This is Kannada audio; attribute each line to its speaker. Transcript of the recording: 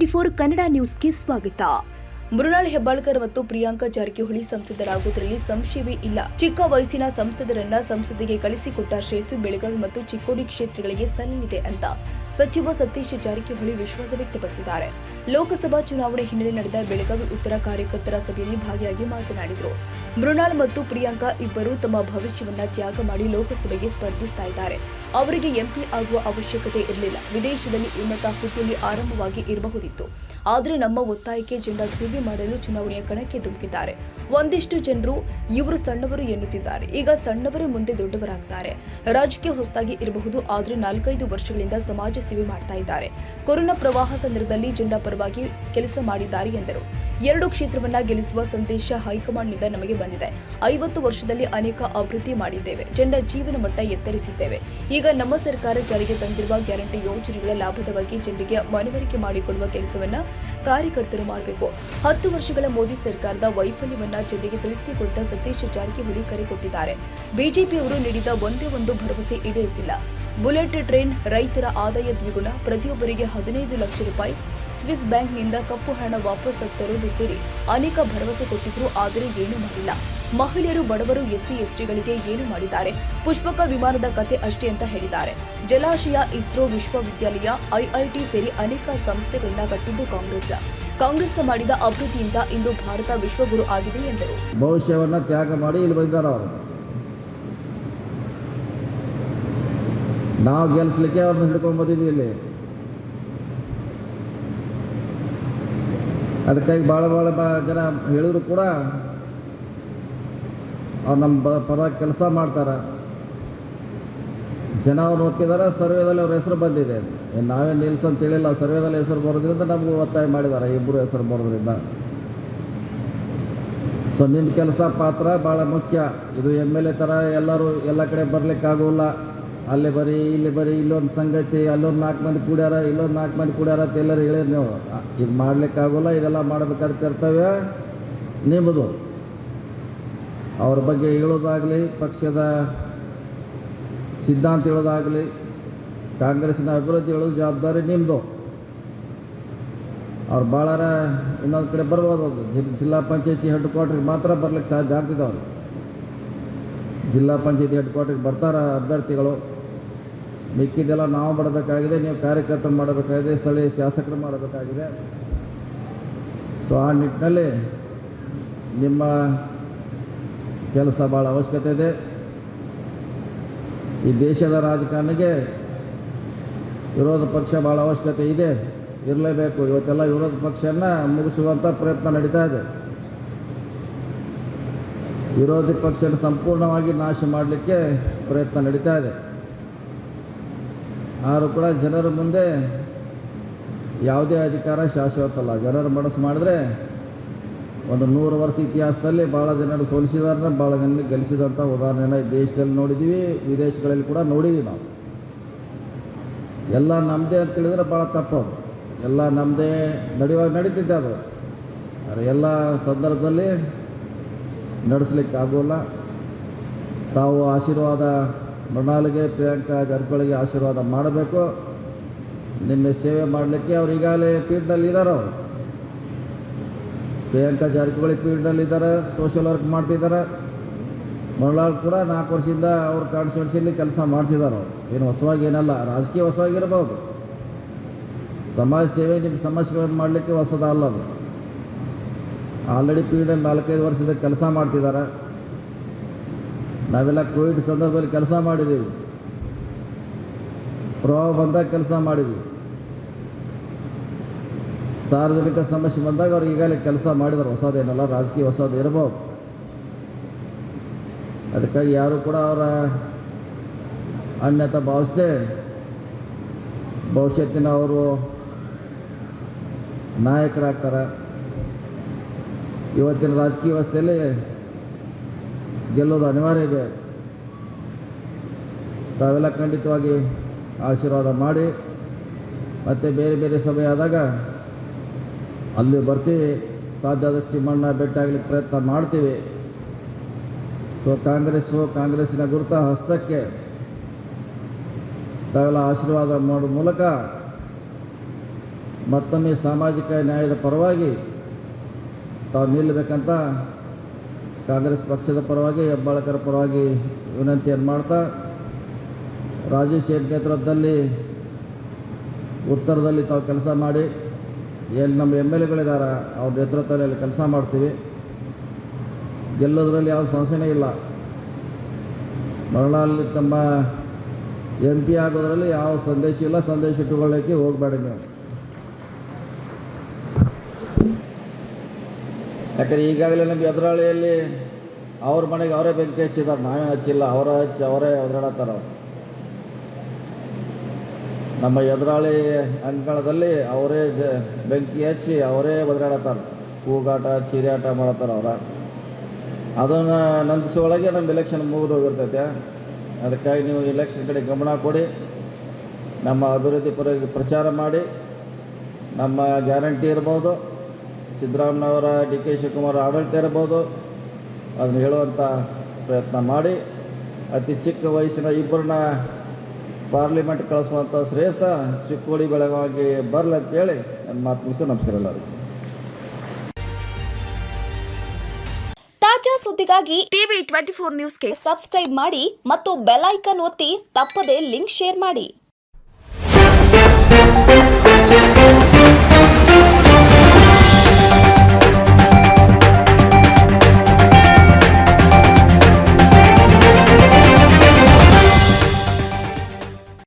Speaker 1: N24 ಕನ್ನಡ ನ್ಯೂಸ್ಗೆ ಸ್ವಾಗತ. ಮೃಣಾಲ್ ಹೆಬ್ಬಾಳ್ಕರ್ ಮತ್ತು ಪ್ರಿಯಾಂಕಾ ಜಾರಕಿಹೊಳಿ ಸಂಸದರಾಗುವುದರಲ್ಲಿ ಸಂಶಯವೇ ಇಲ್ಲ. ಚಿಕ್ಕ ವಯಸ್ಸಿನ ಸಂಸದರನ್ನ ಸಂಸದಿಗೆ ಕಳಿಸಿಕೊಟ್ಟ ಶ್ರೇಯಸ್ಸು ಬೆಳಗಾವಿ ಮತ್ತು ಚಿಕ್ಕೋಡಿ ಕ್ಷೇತ್ರಗಳಿಗೆ ಸಲ್ಲಲಿದೆ ಅಂತ ಸಚಿವ ಸತೀಶ್ ಜಾರಕಿಹೊಳಿ ವಿಶ್ವಾಸ ವ್ಯಕ್ತಪಡಿಸಿದ್ದಾರೆ. ಲೋಕಸಭಾ ಚುನಾವಣೆ ಹಿನ್ನೆಲೆ ನಡೆದ ಬೆಳಗಾವಿ ಉತ್ತರ ಕಾರ್ಯಕರ್ತರ ಸಭೆಯಲ್ಲಿ ಭಾಗಿಯಾಗಿ ಮಾತನಾಡಿದರು. ಮೃಣಾಲ್ ಮತ್ತು ಪ್ರಿಯಾಂಕಾ ಇಬ್ಬರು ತಮ್ಮ ಭವಿಷ್ಯವನ್ನ ತ್ಯಾಗ ಮಾಡಿ ಲೋಕಸಭೆಗೆ ಸ್ಪರ್ಧಿಸ್ತಾ ಇದ್ದಾರೆ. ಅವರಿಗೆ ಎಂಪಿ ಆಗುವ ಅವಶ್ಯಕತೆ ಇರಲಿಲ್ಲ. ವಿದೇಶದಲ್ಲಿ ಉನ್ನತ ಹುದ್ದೆಯಲ್ಲಿ ಆರಂಭವಾಗಿ ಇರಬಹುದಿತ್ತು. ಆದರೆ ನಮ್ಮ ಒತ್ತಾಯಕ್ಕೆ ಜನ ಸೇವೆ ಮಾಡಲು ಚುನಾವಣೆಯ ಕಣಕ್ಕೆ ಧುಮುಕಿದ್ದಾರೆ. ಒಂದಿಷ್ಟು ಜನರು ಇವರು ಸಣ್ಣವರು ಎನ್ನುತ್ತಿದ್ದಾರೆ. ಈಗ ಸಣ್ಣವರು ಮುಂದೆ ದೊಡ್ಡವರಾಗ್ತಾರೆ. ರಾಜಕೀಯ ಹೊಸದಾಗಿ ಇರಬಹುದು, ಆದರೆ 4-5 ವರ್ಷಗಳಿಂದ ಸಮಾಜ ಸೇವೆ ಮಾಡ್ತಾ ಇದ್ದಾರೆ. ಕೊರೋನಾ ಪ್ರವಾಹ ಸಂದರ್ಭದಲ್ಲಿ ಜನರ ಪರವಾಗಿ ಕೆಲಸ ಮಾಡಿದ್ದಾರೆ ಎಂದರು. 2 ಕ್ಷೇತ್ರವನ್ನ ಗೆಲ್ಲಿಸುವ ಸಂದೇಶ ಹೈಕಮಾಂಡ್ನಿಂದ ನಮಗೆ ಬಂದಿದೆ. 50 ವರ್ಷದಲ್ಲಿ ಅನೇಕ ಅಭಿವೃದ್ಧಿ ಮಾಡಿದ್ದೇವೆ. ಜನರ ಜೀವನ ಮಟ್ಟ ಎತ್ತರಿಸಿದ್ದೇವೆ. ಈಗ ನಮ್ಮ ಸರ್ಕಾರ ಜಾರಿಗೆ ತಂದಿರುವ ಗ್ಯಾರಂಟಿ ಯೋಜನೆಗಳ ಲಾಭದ ಬಗ್ಗೆ ಜನರಿಗೆ ಮನವರಿಕೆ ಮಾಡಿಕೊಡುವ ಕೆಲಸವನ್ನ ಕಾರ್ಯಕರ್ತರು ಮಾಡಬೇಕು. 10 ವರ್ಷಗಳ ಮೋದಿ ಸರ್ಕಾರದ ವೈಫಲ್ಯವನ್ನ ಜನರಿಗೆ ತಿಳಿಸಬೇಕು ಅಂತ ಸತೀಶ್ ಜಾರಕಿಹೊಳಿ ಕರೆ ಕೊಟ್ಟಿದ್ದಾರೆ. ಬಿಜೆಪಿಯವರು ನೀಡಿದ ಒಂದೇ ಒಂದು ಭರವಸೆ ಈಡೇರಿಸಿಲ್ಲ. ಬುಲೆಟ್ ಟ್ರೈನ್, ರೈತರ ಆದಾಯ ದ್ವಿಗುಣ, ಪ್ರತಿಯೊಬ್ಬರಿಗೆ 15 ಲಕ್ಷ ರೂಪಾಯಿ, ಸ್ವಿಸ್ ಬ್ಯಾಂಕ್ನಿಂದ ಕಪ್ಪು ಹಣ ವಾಪಸ್ ತರುವುದು ಸೇರಿ ಅನೇಕ ಭರವಸೆ ಕೊಟ್ಟಿದ್ರು. ಆದರೆ ಏನೂ ಮಾಡಿಲ್ಲ. ಮಹಿಳೆಯರು, ಬಡವರು, ಎಸ್ಸಿ ಎಸ್ಟಿಗಳಿಗೆ ಏನು ಮಾಡಿದ್ದಾರೆ? ಪುಷ್ಪಕ ವಿಮಾನದ ಕತೆ ಅಷ್ಟೇ ಅಂತ ಹೇಳಿದ್ದಾರೆ. ಜಲಾಶಯ, ಇಸ್ರೋ, ವಿಶ್ವವಿದ್ಯಾಲಯ, ಐಐಟಿ ಸೇರಿ ಅನೇಕ ಸಂಸ್ಥೆಗಳನ್ನ ಕಟ್ಟಿದ್ದು ಕಾಂಗ್ರೆಸ್ ಮಾಡಿದ ಅಭಿವೃದ್ಧಿಯಿಂದ ಇಂದು ಭಾರತ ವಿಶ್ವಗುರು ಆಗಿದೆ ಎಂದರು.
Speaker 2: ಭವಿಷ್ಯವನ್ನ ತ್ಯಾಗ ಮಾಡಿ ಇಲ್ಲಿ ಬಂದಿದ್ದಾರೆ ಅವರು. ನಾವು ಗೆಲ್ಲಿಸಲಿಕ್ಕೆ ಅವ್ರನ್ನ ಹಿಡ್ಕೊಂಡ್ ಬಂದಿದ್ವಿ ಇಲ್ಲಿ. ಅದಕ್ಕಾಗಿ ಭಾಳ ಜನ ಹೇಳಿದ್ರು ಕೂಡ ಅವ್ರು ನಮ್ಮ ಪರವಾಗಿ ಕೆಲಸ ಮಾಡ್ತಾರೆ. ಜನ ಅವ್ರು ಒಪ್ಪಿದ್ದಾರೆ. ಸರ್ವೇದಲ್ಲಿ ಅವ್ರ ಹೆಸರು ಬಂದಿದೆ. ನಾವೇನು ನಿಲ್ಸ್ ಅಂತ ಹೇಳಿಲ್ಲ. ಸರ್ವೇದಲ್ಲಿ ಹೆಸರು ಬರೋದ್ರಿಂದ ನಮಗೂ ಒತ್ತಾಯ ಮಾಡಿದ್ದಾರೆ, ಇಬ್ಬರು ಹೆಸರು ಬರೋದ್ರಿಂದ. ಸೊ ನಿಮ್ಮ ಕೆಲಸ ಪಾತ್ರ ಭಾಳ ಮುಖ್ಯ. ಇದು MLA ಥರ ಎಲ್ಲರೂ ಎಲ್ಲ ಕಡೆ ಬರಲಿಕ್ಕಾಗೋಲ್ಲ. ಅಲ್ಲಿ ಬರೀ ಇಲ್ಲಿ ಬರೀ ಇಲ್ಲೊಂದು ಸಂಗತಿ, ಅಲ್ಲೊಂದು 4 ಮಂದಿ ಕೂಡ್ಯಾರ, ಇಲ್ಲೊಂದು 4 ಮಂದಿ ಕೂಡ್ಯಾರ ಅಂತ ಎಲ್ಲರೂ ಹೇಳಿರಿ ನೀವು. ಇದು ಮಾಡಲಿಕ್ಕಾಗೋಲ್ಲ. ಇದೆಲ್ಲ ಮಾಡಬೇಕಾದ ಕರ್ತವ್ಯ ನಿಮ್ಮದು. ಅವ್ರ ಬಗ್ಗೆ ಹೇಳೋದಾಗಲಿ, ಪಕ್ಷದ ಸಿದ್ಧಾಂತ ಹೇಳೋದಾಗಲಿ, ಕಾಂಗ್ರೆಸ್ಸಿನ ಅಭಿವೃದ್ಧಿ ಹೇಳೋದು ಜವಾಬ್ದಾರಿ ನಿಮ್ಮದು. ಅವ್ರು ಭಾಳಾರ ಇನ್ನೊಂದು ಕಡೆ ಬರ್ಬೋದು. ಜಿಲ್ಲಾ ಪಂಚಾಯತಿ ಹೆಡ್ ಕ್ವಾರ್ಟರ್ಗೆ ಮಾತ್ರ ಬರ್ಲಿಕ್ಕೆ ಸಾಧ್ಯ ಆಗ್ತಿದೆ. ಅವರು ಜಿಲ್ಲಾ ಪಂಚಾಯತಿ ಹೆಡ್ ಕ್ವಾರ್ಟರ್ಗೆ ಬರ್ತಾರ ಅಭ್ಯರ್ಥಿಗಳು. ಮಿಕ್ಕಿದೆಲ್ಲ ನಾವು ಮಾಡಬೇಕಾಗಿದೆ, ನೀವು ಕಾರ್ಯಕರ್ತರು ಮಾಡಬೇಕಾಗಿದೆ, ಸ್ಥಳೀಯ ಶಾಸಕರು ಮಾಡಬೇಕಾಗಿದೆ. ಸೊ ಆ ನಿಟ್ಟಿನಲ್ಲಿ ನಿಮ್ಮ ಕೆಲಸ ಭಾಳ ಅವಶ್ಯಕತೆ ಇದೆ. ಈ ದೇಶದ ರಾಜಕಾರಣಿಗೆ ವಿರೋಧ ಪಕ್ಷ ಭಾಳ ಅವಶ್ಯಕತೆ ಇದೆ, ಇರಲೇಬೇಕು. ಇವತ್ತೆಲ್ಲ ವಿರೋಧ ಪಕ್ಷವನ್ನು ಮುಗಿಸುವಂಥ ಪ್ರಯತ್ನ ನಡೀತಾ ಇದೆ. ವಿರೋಧಿ ಪಕ್ಷನ ಸಂಪೂರ್ಣವಾಗಿ ನಾಶ ಮಾಡಲಿಕ್ಕೆ ಪ್ರಯತ್ನ ನಡೀತಾ ಇದೆ. ಆದರೂ ಕೂಡ ಜನರ ಮುಂದೆ ಯಾವುದೇ ಅಧಿಕಾರ ಶಾಶ್ವತಲ್ಲ. ಜನರ ಮನಸ್ಸು ಮಾಡಿದ್ರೆ ಒಂದು 100 ವರ್ಷ ಇತಿಹಾಸದಲ್ಲಿ ಭಾಳ ಜನರು ಸೋಲಿಸಿದಾರನ್ನ, ಭಾಳ ಜನರಿಗೆ ಗೆಲ್ಲಿಸಿದಂಥ ಉದಾಹರಣೆನ ಈ ದೇಶದಲ್ಲಿ ನೋಡಿದ್ದೀವಿ, ವಿದೇಶಗಳಲ್ಲಿ ಕೂಡ ನೋಡಿದ್ದೀವಿ. ನಾವು ಎಲ್ಲ ನಮ್ಮದೇ ಅಂತ ಹೇಳಿದ್ರೆ ಭಾಳ ತಪ್ಪದು. ಎಲ್ಲ ನಮ್ಮದೇ ನಡೀತಿದ್ದೆ ಅದು. ಆದರೆ ಎಲ್ಲ ಸಂದರ್ಭದಲ್ಲಿ ನಡೆಸಲಿಕ್ಕೆ ಆಗೋಲ್ಲ. ತಾವು ಆಶೀರ್ವಾದ ಮೃಣಾಲ್ಗೆ, ಪ್ರಿಯಾಂಕಾ ಜಾರಕಿಹೊಳಿಗೆ ಆಶೀರ್ವಾದ ಮಾಡಬೇಕು. ನಿಮ್ಮ ಸೇವೆ ಮಾಡಲಿಕ್ಕೆ ಅವ್ರು ಈಗಾಗಲೇ ಫೀಲ್ಡ್ನಲ್ಲಿ ಇದ್ದಾರೆ. ಅವರು ಪ್ರಿಯಾಂಕಾ ಜಾರಕಿಹೊಳಿ ಫೀಲ್ಡ್ನಲ್ಲಿದ್ದಾರೆ, ಸೋಷಿಯಲ್ ವರ್ಕ್ ಮಾಡ್ತಿದ್ದಾರೆ. ಮೃಣಾಲ್ ಕೂಡ 4 ವರ್ಷದಿಂದ ಅವ್ರ ಕಾನ್ಸ್ಟಿಟ್ಯೂನ್ಸಿಯಲ್ಲಿ ಕೆಲಸ ಮಾಡ್ತಿದ್ದಾರೆ. ಅವರು ಏನು ಹೊಸವಾಗಿ ಏನಲ್ಲ. ರಾಜಕೀಯ ಹೊಸವಾಗಿರ್ಬೋದು, ಸಮಾಜ ಸೇವೆ, ನಿಮ್ಮ ಸಮಸ್ಯೆಗಳನ್ನು ಮಾಡಲಿಕ್ಕೆ ಹೊಸದಲ್ಲ. ಅದು ಆಲ್ರೆಡಿ ಫೀಲ್ಡಲ್ಲಿ 4-5 ವರ್ಷದ ಕೆಲಸ ಮಾಡ್ತಿದ್ದಾರೆ. ನಾವೆಲ್ಲ ಕೋವಿಡ್ ಸಂದರ್ಭದಲ್ಲಿ ಕೆಲಸ ಮಾಡಿದ್ದೀವಿ, ಪ್ರವಾಹ ಬಂದಾಗ ಕೆಲಸ ಮಾಡಿದ್ವಿ, ಸಾರ್ವಜನಿಕ ಸಮಸ್ಯೆ ಬಂದಾಗ ಅವ್ರು ಈಗಾಗಲೇ ಕೆಲಸ ಮಾಡಿದ್ದಾರೆ. ಹೊಸದೇನಲ್ಲ, ರಾಜಕೀಯ ಹೊಸದು ಇರಬಹುದು. ಅದಕ್ಕಾಗಿ ಯಾರು ಕೂಡ ಅವರ ಅನ್ಯತಾ ಭಾವಿಸದೆ ಭವಿಷ್ಯತ್ತಿನ ಅವರು ನಾಯಕರಾಗ್ತಾರೆ. ಇವತ್ತಿನ ರಾಜಕೀಯ ವ್ಯವಸ್ಥೆಯಲ್ಲಿ ಗೆಲ್ಲೋದು ಅನಿವಾರ್ಯ ಇದೆ. ತಾವೆಲ್ಲ ಖಂಡಿತವಾಗಿ ಆಶೀರ್ವಾದ ಮಾಡಿ, ಮತ್ತು ಬೇರೆ ಬೇರೆ ಸಭೆ ಆದಾಗ ಅಲ್ಲಿ ಬರ್ತೀವಿ. ಸಾಧ್ಯ ಆದಷ್ಟು ನಿಮ್ಮನ್ನು ಭೇಟಿಯಾಗಲಿಕ್ಕೆ ಪ್ರಯತ್ನ ಮಾಡ್ತೀವಿ. ಸೊ ಕಾಂಗ್ರೆಸ್ಸಿನ ಗುರುತ ಹಸ್ತಕ್ಕೆ ತಾವೆಲ್ಲ ಆಶೀರ್ವಾದ ಮಾಡೋ ಮೂಲಕ ಮತ್ತೊಮ್ಮೆ ಸಾಮಾಜಿಕ ನ್ಯಾಯದ ಪರವಾಗಿ ತಾವು ನಿಲ್ಲಬೇಕಂತ ಕಾಂಗ್ರೆಸ್ ಪಕ್ಷದ ಪರವಾಗಿ ಹೆಬ್ಬಾಳ್ಕರ್ ಪರವಾಗಿ ವಿನಂತಿಯನ್ನು ಮಾಡ್ತಾ ರಾಜೇಶ್ ಶೇಟ್ ನೇತೃತ್ವದಲ್ಲಿ ಉತ್ತರದಲ್ಲಿ ತಾವು ಕೆಲಸ ಮಾಡಿ ಏನು ನಮ್ಮ ಎಮ್ ಎಲ್ ಎಗಳಿದ್ದಾರೆ ಅವ್ರ ನೇತೃತ್ವದಲ್ಲಿ ಅಲ್ಲಿ ಕೆಲಸ ಮಾಡ್ತೀವಿ. ಗೆಲ್ಲೋದ್ರಲ್ಲಿ ಯಾವ ಸಂಶಯನೇ ಇಲ್ಲ. ಮರಳಲ್ಲಿ ತಮ್ಮ ಎಂ ಪಿ ಆಗೋದ್ರಲ್ಲಿ ಯಾವ ಸಂದೇಶ ಇಲ್ಲ. ಸಂದೇಶ ಇಟ್ಟುಕೊಳ್ಳೋಕ್ಕೆ ಹೋಗಬೇಡಿ ನೀವು. ಯಾಕಂದರೆ ಈಗಾಗಲೇ ನಮ್ಮ ಎದುರಾಳಿಯಲ್ಲಿ ಅವ್ರ ಮನೆಗೆ ಅವರೇ ಬೆಂಕಿ ಹಚ್ಚಿದ್ದಾರೆ, ನಾವೇನು ಹಚ್ಚಿಲ್ಲ. ಅವರೇ ಒದರಾಡತ್ತಾರ. ನಮ್ಮ ಎದುರಾಳಿ ಅಂಕಣದಲ್ಲಿ ಅವರೇ ಬೆಂಕಿ ಹಚ್ಚಿ ಅವರೇ ಒದರಾಡತ್ತಾರ, ಕೂಗಾಟ ಚೀರಾಟ ಮಾಡತ್ತಾರ. ಅದನ್ನು ನಂದಿಸೋಳಗೆ ನಮ್ಮ ಎಲೆಕ್ಷನ್ ಮುಗಿದು ಹೋಗಿರ್ತೈತೆ. ಅದಕ್ಕಾಗಿ ನೀವು ಎಲೆಕ್ಷನ್ ಕಡೆ ಗಮನ ಕೊಡಿ, ನಮ್ಮ ಅಭಿವೃದ್ಧಿ ಪ್ರಚಾರ ಮಾಡಿ. ನಮ್ಮ ಗ್ಯಾರಂಟಿ ಇರ್ಬೋದು, ಸಿದ್ದರಾಮಯ್ಯನವರ ಡಿ ಕೆ ಶಿವಕುಮಾರ್ ಆಡಳಿತ ಇರ್ಬೋದು, ಅದನ್ನು ಹೇಳುವಂಥ ಪ್ರಯತ್ನ ಮಾಡಿ ಅತಿ ಚಿಕ್ಕ ವಯಸ್ಸಿನ ಇಬ್ಬರನ್ನ ಪಾರ್ಲಿಮೆಂಟ್ ಕಳಿಸುವಂಥ ಶ್ರೇಷ್ಠ ಚಿಕ್ಕೋಡಿ ಬೆಳಗಾವಿಗೆ ಬರಲಿ ಅಂತೇಳಿ ನನ್ನ ಮಾತು ಮುಗಿಸಿ ನಮಸ್ಕಾರ ಎಲ್ಲರಿಗೂ.
Speaker 1: ತಾಜಾ ಸುದ್ದಿಗಾಗಿ ಟಿವಿ 24 ನ್ಯೂಸ್ಗೆ ಸಬ್ಸ್ಕ್ರೈಬ್ ಮಾಡಿ ಮತ್ತು ಬೆಲ್ ಐಕಾನ್ ಒತ್ತಿ ತಪ್ಪದೇ ಲಿಂಕ್ ಶೇರ್ ಮಾಡಿ.